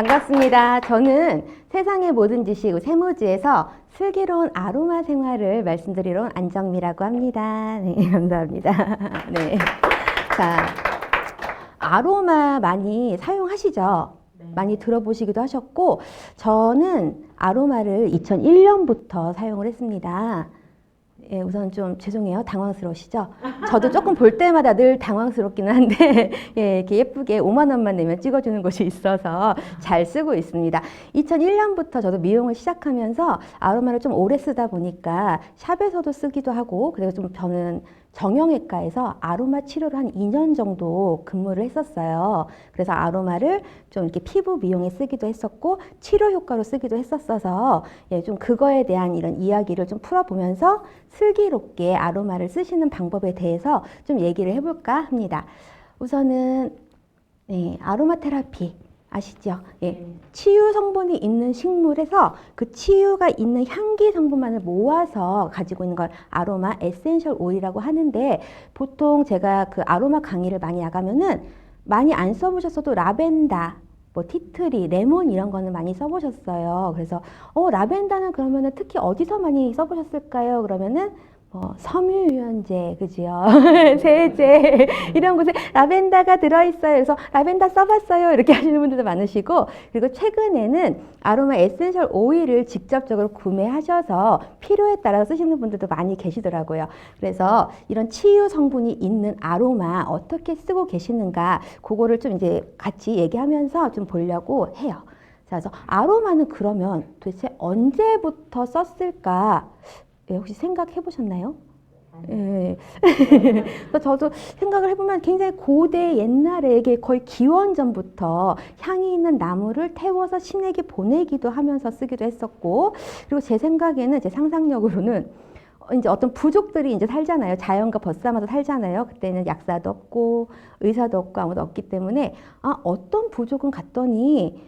반갑습니다. 저는 세상의 모든 지식 세무지에서 슬기로운 아로마 생활을 말씀드리러 온 안정미라고 합니다. 네, 감사합니다. 네. 자, 아로마 많이 사용하시죠? 많이 들어보시기도 하셨고, 저는 아로마를 2001년부터 사용을 했습니다. 예, 우선 좀 죄송해요. 당황스러우시죠? 저도 조금 볼 때마다 늘 당황스럽기는 한데 예, 이렇게 예쁘게 5만 원만 내면 찍어주는 곳이 있어서 잘 쓰고 있습니다. 2001년부터 저도 미용을 시작하면서 아로마를 좀 오래 쓰다 보니까 샵에서도 쓰기도 하고, 그리고 좀 저는 정형외과에서 아로마 치료를 한 2년 정도 근무를 했었어요. 그래서 아로마를 좀 이렇게 피부 미용에 쓰기도 했었고 치료 효과로 쓰기도 했었어서 예, 좀 그거에 대한 이런 이야기를 좀 풀어보면서 슬기롭게 아로마를 쓰시는 방법에 대해서 좀 얘기를 해볼까 합니다. 우선은 네, 아로마 테라피 아시죠? 예, 치유 성분이 있는 식물에서 그 치유가 있는 향기 성분만을 모아서 가지고 있는 걸 아로마 에센셜 오일이라고 하는데, 보통 제가 그 아로마 강의를 많이 나가면은 많이 안 써보셨어도 라벤더, 뭐 티트리, 레몬 이런 거는 많이 써보셨어요. 그래서 라벤더는 그러면은 특히 어디서 많이 써보셨을까요? 그러면은 섬유유연제, 그지요? 세제 이런 곳에 라벤더가 들어있어요. 그래서 라벤더 써봤어요. 이렇게 하시는 분들도 많으시고, 그리고 최근에는 아로마 에센셜 오일을 직접적으로 구매하셔서 필요에 따라서 쓰시는 분들도 많이 계시더라고요. 그래서 이런 치유 성분이 있는 아로마 어떻게 쓰고 계시는가, 그거를 좀 이제 같이 얘기하면서 좀 보려고 해요. 자, 그래서 아로마는 그러면 도대체 언제부터 썼을까? 예, 혹시 생각해 보셨나요? 예. 그래서 저도 생각을 해보면 굉장히 고대 옛날에 이게 거의 기원전부터 향이 있는 나무를 태워서 신에게 보내기도 하면서 쓰기도 했었고, 그리고 제 생각에는, 제 상상력으로는 이제 어떤 부족들이 이제 살잖아요. 자연과 벗삼아서 살잖아요. 그때는 약사도 없고 의사도 없고 아무도 없기 때문에 어떤 부족은 갔더니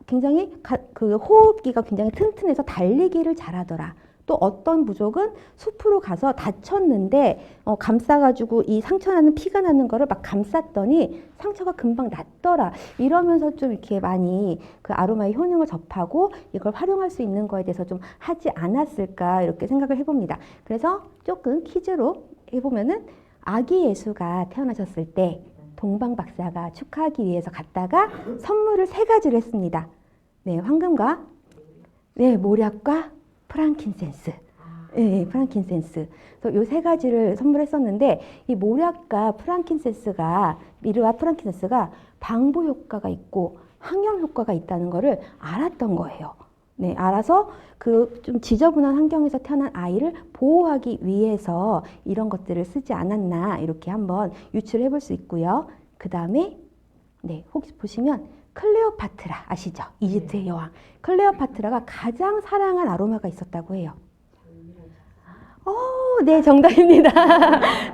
굉장히 그 호흡기가 굉장히 튼튼해서 달리기를 잘하더라. 또 어떤 부족은 숲으로 가서 다쳤는데 감싸가지고 이 상처 나는 피가 나는 거를 막 감쌌더니 상처가 금방 낫더라. 이러면서 좀 이렇게 많이 그 아로마의 효능을 접하고 이걸 활용할 수 있는 거에 대해서 좀 하지 않았을까, 이렇게 생각을 해봅니다. 그래서 조금 퀴즈로 해보면은, 아기 예수가 태어나셨을 때 동방 박사가 축하하기 위해서 갔다가 선물을 3가지를 했습니다. 네, 황금과 네, 모략과 프랑킨센스. 네, 프랑킨센스. 그래서 요 3가지를 선물했었는데, 이 모략과 프랑킨센스가, 미르와 프랑킨센스가 방부 효과가 있고 항염 효과가 있다는 거를 알았던 거예요. 네, 알아서 그 좀 지저분한 환경에서 태어난 아이를 보호하기 위해서 이런 것들을 쓰지 않았나, 이렇게 한번 유추를 해볼 수 있고요. 그 다음에 네, 혹시 보시면 클레오파트라 아시죠? 이집트의 여왕 클레오파트라가 가장 사랑한 아로마가 있었다고 해요. 네, 정답입니다.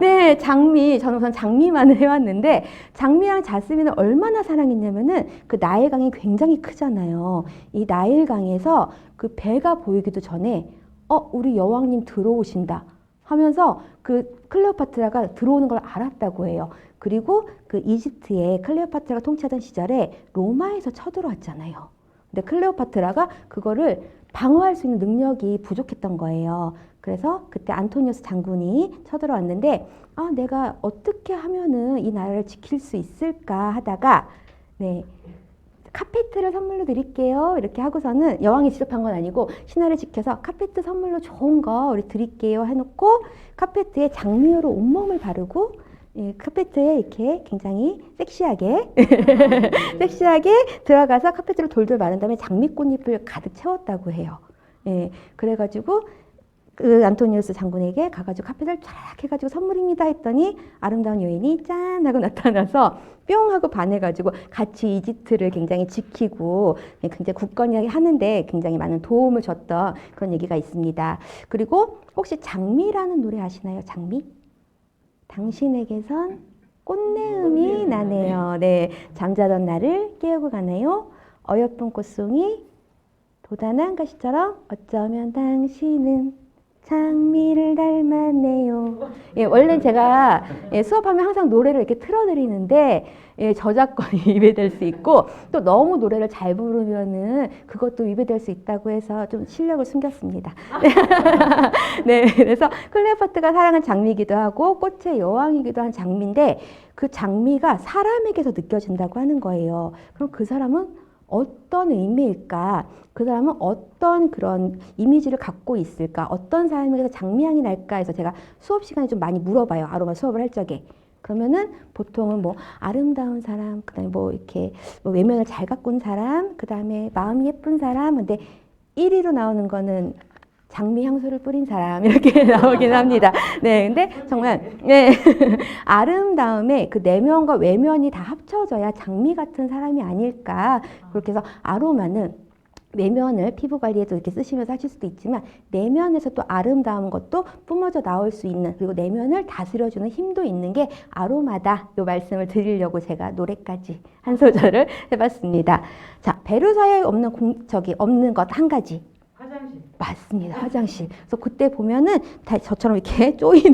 네, 장미. 저는 우선 장미만을 해왔는데, 장미랑 자스민을 얼마나 사랑했냐면은 그 나일강이 굉장히 크잖아요. 이 나일강에서 그 배가 보이기도 전에 우리 여왕님 들어오신다 하면서 그 클레오파트라가 들어오는 걸 알았다고 해요. 그리고 그 이집트에 클레오파트라가 통치하던 시절에 로마에서 쳐들어왔잖아요. 근데 클레오파트라가 그거를 방어할 수 있는 능력이 부족했던 거예요. 그래서 그때 안토니우스 장군이 쳐들어왔는데, 내가 어떻게 하면은 이 나라를 지킬 수 있을까 하다가, 네, 카페트를 선물로 드릴게요. 이렇게 하고서는, 여왕이 직접 한 건 아니고 신하를 지켜서 카페트 선물로 좋은 거 우리 드릴게요 해놓고, 카페트에 장미유로 온몸을 바르고, 예, 카페트에 이렇게 굉장히 섹시하게 섹시하게 들어가서 카페트를 돌돌 마른 다음에 장미꽃잎을 가득 채웠다고 해요. 예, 그래가지고 그 안토니우스 장군에게 가가지고 카페트를 쫙 해가지고 선물입니다 했더니, 아름다운 여인이 짠 하고 나타나서 뿅 하고 반해가지고 같이 이집트를 굉장히 지키고 굉장히 굳건하게 하는데 굉장히 많은 도움을 줬던 그런 얘기가 있습니다. 그리고 혹시 장미라는 노래 아시나요? 장미? 당신에게선 꽃내음이 나네요. 네, 잠자던 나를 깨우고 가네요. 어여쁜 꽃송이 도단한 가시처럼 어쩌면 당신은 장미를 닮았네요. 예, 원래 제가 수업하면 항상 노래를 이렇게 틀어드리는데 저작권이 위배될 수 있고 또 너무 노래를 잘 부르면은 그것도 위배될 수 있다고 해서 좀 실력을 숨겼습니다. 네, 그래서 클레오파트가 사랑한 장미이기도 하고 꽃의 여왕이기도 한 장미인데 그 장미가 사람에게서 느껴진다고 하는 거예요. 그럼 그 사람은 어떤 의미일까? 그 사람은 어떤 그런 이미지를 갖고 있을까? 어떤 사람에게서 장미향이 날까 해서 제가 수업 시간에 좀 많이 물어봐요. 아로마 수업을 할 적에. 그러면은 보통은 뭐 아름다운 사람, 그다음에 뭐 이렇게 뭐 외면을 잘 가꾼 사람, 그다음에 마음이 예쁜 사람. 근데 1위로 나오는 거는 장미 향수를 뿌린 사람 이렇게 나오긴 합니다. 네, 근데 정말 네 아름다움에 그 내면과 외면이 다 합쳐져야 장미 같은 사람이 아닐까. 그렇게 해서 아로마는 외면을 피부 관리에도 이렇게 쓰시면서 하실 수도 있지만 내면에서 또 아름다운 것도 뿜어져 나올 수 있는 그리고 내면을 다스려주는 힘도 있는 게 아로마다 이 말씀을 드리려고 제가 노래까지 한 소절을 해봤습니다. 자, 베르사유에 없는 없는 것 한 가지. 화장실. 맞습니다. 화장실. 그래서 그때 보면은 다 저처럼 이렇게 쪼이는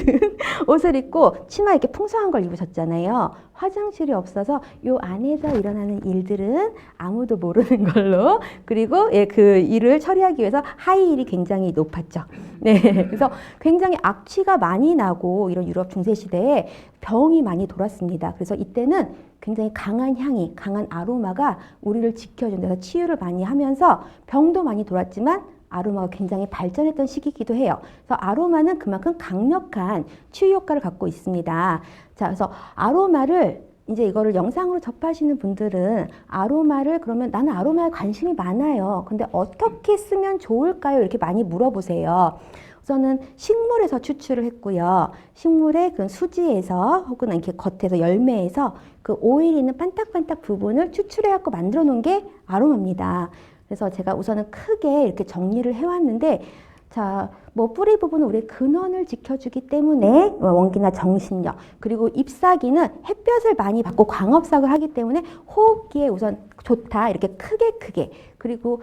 옷을 입고 치마 이렇게 풍성한 걸 입으셨잖아요. 화장실이 없어서 요 안에서 일어나는 일들은 아무도 모르는 걸로 그리고 그 일을 처리하기 위해서 하이힐이 굉장히 높았죠. 네. 그래서 굉장히 악취가 많이 나고 이런 유럽 중세 시대에 병이 많이 돌았습니다. 그래서 이때는 굉장히 강한 향이, 강한 아로마가 우리를 지켜준 데서 치유를 많이 하면서 병도 많이 돌았지만 아로마가 굉장히 발전했던 시기이기도 해요. 그래서 아로마는 그만큼 강력한 치유 효과를 갖고 있습니다. 자, 그래서 아로마를 이제 이거를 영상으로 접하시는 분들은 아로마를 그러면 나는 아로마에 관심이 많아요. 근데 어떻게 쓰면 좋을까요? 이렇게 많이 물어보세요. 우선은 식물에서 추출을 했고요. 식물의 그런 수지에서 혹은 이렇게 겉에서 열매에서 그 오일 있는 반딱반딱 부분을 추출해갖고 만들어 놓은 게 아로마입니다. 그래서 제가 우선은 크게 이렇게 정리를 해왔는데, 자, 뭐 뿌리 부분은 우리의 근원을 지켜주기 때문에 원기나 정신력, 그리고 잎사귀는 햇볕을 많이 받고 광합삭을 하기 때문에 호흡기에 우선 좋다. 이렇게 크게. 그리고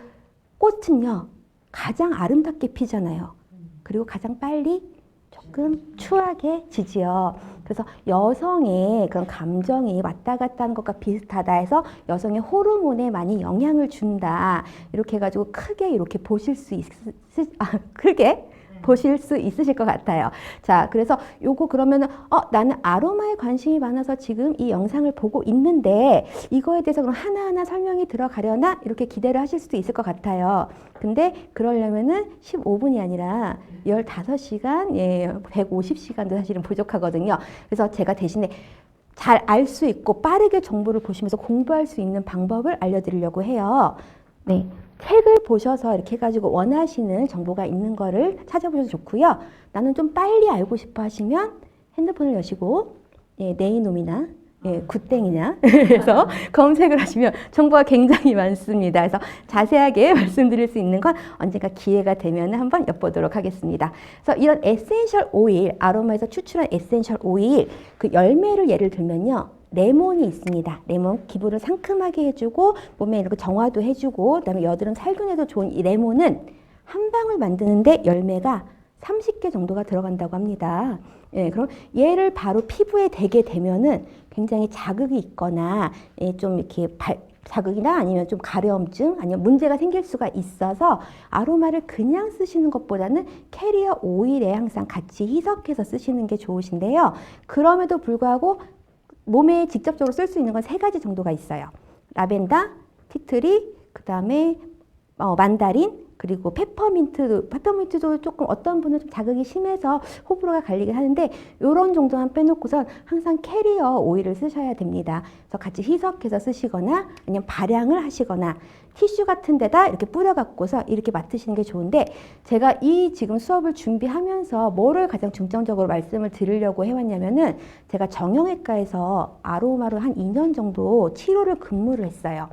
꽃은요, 가장 아름답게 피잖아요. 그리고 가장 빨리 조금 추하게 지지요. 그래서 여성의 그런 감정이 왔다 갔다 하는 것과 비슷하다 해서 여성의 호르몬에 많이 영향을 준다. 이렇게 해가지고 크게 이렇게 보실 수 크게 보실 수 있으실 것 같아요. 자, 그래서 요거 그러면은 나는 아로마에 관심이 많아서 지금 이 영상을 보고 있는데 이거에 대해서 그럼 하나하나 설명이 들어가려나 이렇게 기대를 하실 수도 있을 것 같아요. 근데 그러려면은 15분이 아니라 15시간, 150시간도 사실은 부족하거든요. 그래서 제가 대신에 잘 알 수 있고 빠르게 정보를 보시면서 공부할 수 있는 방법을 알려드리려고 해요. 네. 책을 보셔서 이렇게 해가지고 원하시는 정보가 있는 거를 찾아보셔도 좋고요. 나는 좀 빨리 알고 싶어 하시면 핸드폰을 여시고 네이놈이나 굿땡이나 그래서 검색을 하시면 정보가 굉장히 많습니다. 그래서 자세하게 말씀드릴 수 있는 건 언젠가 기회가 되면 한번 엿보도록 하겠습니다. 그래서 이런 에센셜 오일, 아로마에서 추출한 에센셜 오일, 그 열매를 예를 들면요. 레몬이 있습니다. 레몬 기분을 상큼하게 해주고 몸에 이렇게 정화도 해주고 그다음에 여드름 살균에도 좋은 이 레몬은 한 방울 만드는데 열매가 30개 정도가 들어간다고 합니다. 그럼 얘를 바로 피부에 대게 되면은 굉장히 자극이 있거나 좀 이렇게 자극이나 아니면 좀 가려움증 아니면 문제가 생길 수가 있어서 아로마를 그냥 쓰시는 것보다는 캐리어 오일에 항상 같이 희석해서 쓰시는 게 좋으신데요. 그럼에도 불구하고 몸에 직접적으로 쓸 수 있는 건 3가지 정도가 있어요. 라벤더, 티트리, 그 다음에 만다린, 그리고 페퍼민트도 조금 어떤 분은 좀 자극이 심해서 호불호가 갈리긴 하는데 이런 정도만 빼놓고선 항상 캐리어 오일을 쓰셔야 됩니다. 그래서 같이 희석해서 쓰시거나 아니면 발향을 하시거나 티슈 같은 데다 이렇게 뿌려갖고서 이렇게 맡으시는 게 좋은데 제가 이 지금 수업을 준비하면서 뭐를 가장 중점적으로 말씀을 드리려고 해왔냐면은 제가 정형외과에서 아로마로 한 2년 정도 치료를 근무를 했어요.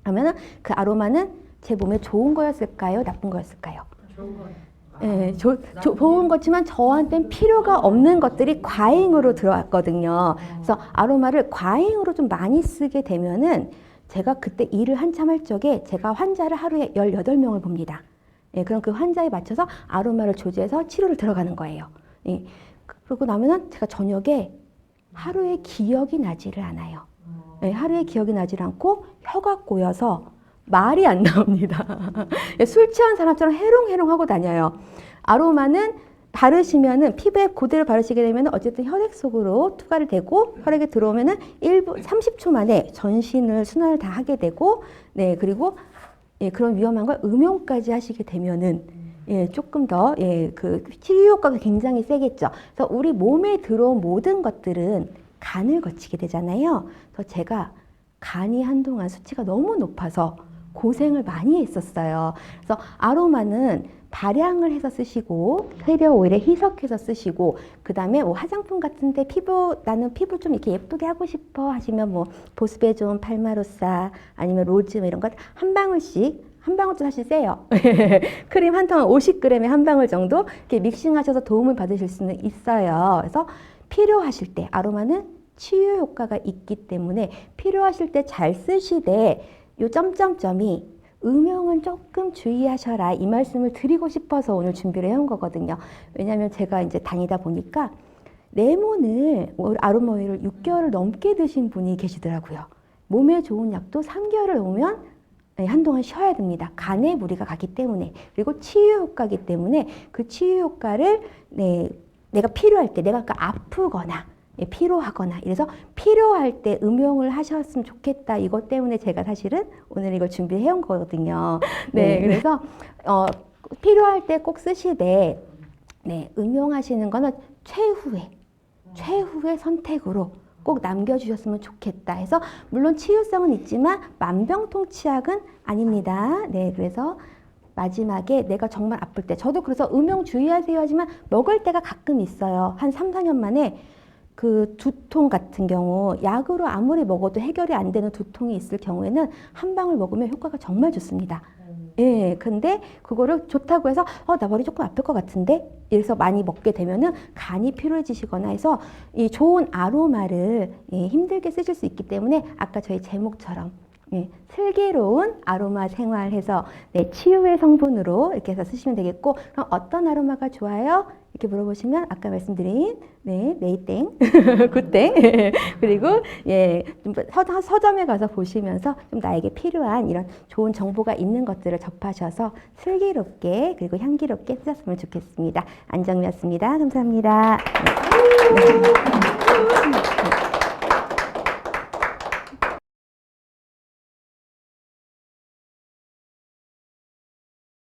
그러면은 그 아로마는 제 몸에 좋은 거였을까요? 나쁜 거였을까요? 좋은 거예요. 네, 좋은 거지만 저한테는 필요가 없는 것들이 과잉으로 들어왔거든요. 그래서 아로마를 과잉으로 좀 많이 쓰게 되면은 제가 그때 일을 한참 할 적에 제가 환자를 하루에 18명을 봅니다. 예, 그럼 그 환자에 맞춰서 아로마를 조제해서 치료를 들어가는 거예요. 예, 그러고 나면은 제가 저녁에 하루에 기억이 나지를 않아요. 예, 하루에 기억이 나지를 않고 혀가 꼬여서 말이 안 나옵니다. 예, 술 취한 사람처럼 해롱해롱 하고 다녀요. 아로마는 바르시면은 피부에 그대로 바르시게 되면 어쨌든 혈액 속으로 투과를 되고 혈액에 들어오면은 30초 만에 전신을 순환을 다 하게 되고 네 그리고 예, 그런 위험한 걸 음용까지 하시게 되면은 예, 조금 더 예, 그 치유 효과가 굉장히 세겠죠. 그래서 우리 몸에 들어온 모든 것들은 간을 거치게 되잖아요. 그래서 제가 간이 한동안 수치가 너무 높아서 고생을 많이 했었어요. 그래서 아로마는 발향을 해서 쓰시고 흡연 오일에 희석해서 쓰시고 그 다음에 뭐 화장품 같은데 나는 피부 좀 이렇게 예쁘게 하고 싶어 하시면 뭐 보스베존, 팔마로사 아니면 로즈 이런 것 한 방울씩 한 방울도 사실 세요. 크림 한 통 50g에 한 방울 정도 이렇게 믹싱하셔서 도움을 받으실 수는 있어요. 그래서 필요하실 때 아로마는 치유 효과가 있기 때문에 필요하실 때 잘 쓰시되 요 점점점이 음용은 조금 주의하셔라 이 말씀을 드리고 싶어서 오늘 준비를 해온 거거든요. 왜냐하면 제가 이제 다니다 보니까 레몬을 아로마 오일을 6개월을 넘게 드신 분이 계시더라고요. 몸에 좋은 약도 3개월을 오면 한동안 쉬어야 됩니다. 간에 무리가 가기 때문에 그리고 치유 효과이기 때문에 그 치유 효과를 내가 필요할 때 내가 아프거나 피로하거나 이래서 필요할 때 음용을 하셨으면 좋겠다. 이것 때문에 제가 사실은 오늘 이걸 준비해 온 거거든요. 네, 그래서 필요할 때 꼭 쓰시되 음용하시는 거는 최후의 선택으로 꼭 남겨주셨으면 좋겠다 해서 물론 치유성은 있지만 만병통치약은 아닙니다. 네, 그래서 마지막에 내가 정말 아플 때 저도 그래서 음용 주의하세요 하지만 먹을 때가 가끔 있어요. 한 3, 4년 만에 그 두통 같은 경우 약으로 아무리 먹어도 해결이 안 되는 두통이 있을 경우에는 한 방울 먹으면 효과가 정말 좋습니다. 예, 근데 그거를 좋다고 해서 나 머리 조금 아플 것 같은데 이래서 많이 먹게 되면은 간이 피로해지시거나 해서 이 좋은 아로마를 힘들게 쓰실 수 있기 때문에 아까 저희 제목처럼 슬기로운 아로마 생활해서 치유의 성분으로 이렇게 해서 쓰시면 되겠고 그럼 어떤 아로마가 좋아요? 이렇게 물어보시면 아까 말씀드린 네이땡, 굿땡 그리고 서점에 가서 보시면서 좀 나에게 필요한 이런 좋은 정보가 있는 것들을 접하셔서 슬기롭게 그리고 향기롭게 쓰셨으면 좋겠습니다. 안정미였습니다. 감사합니다.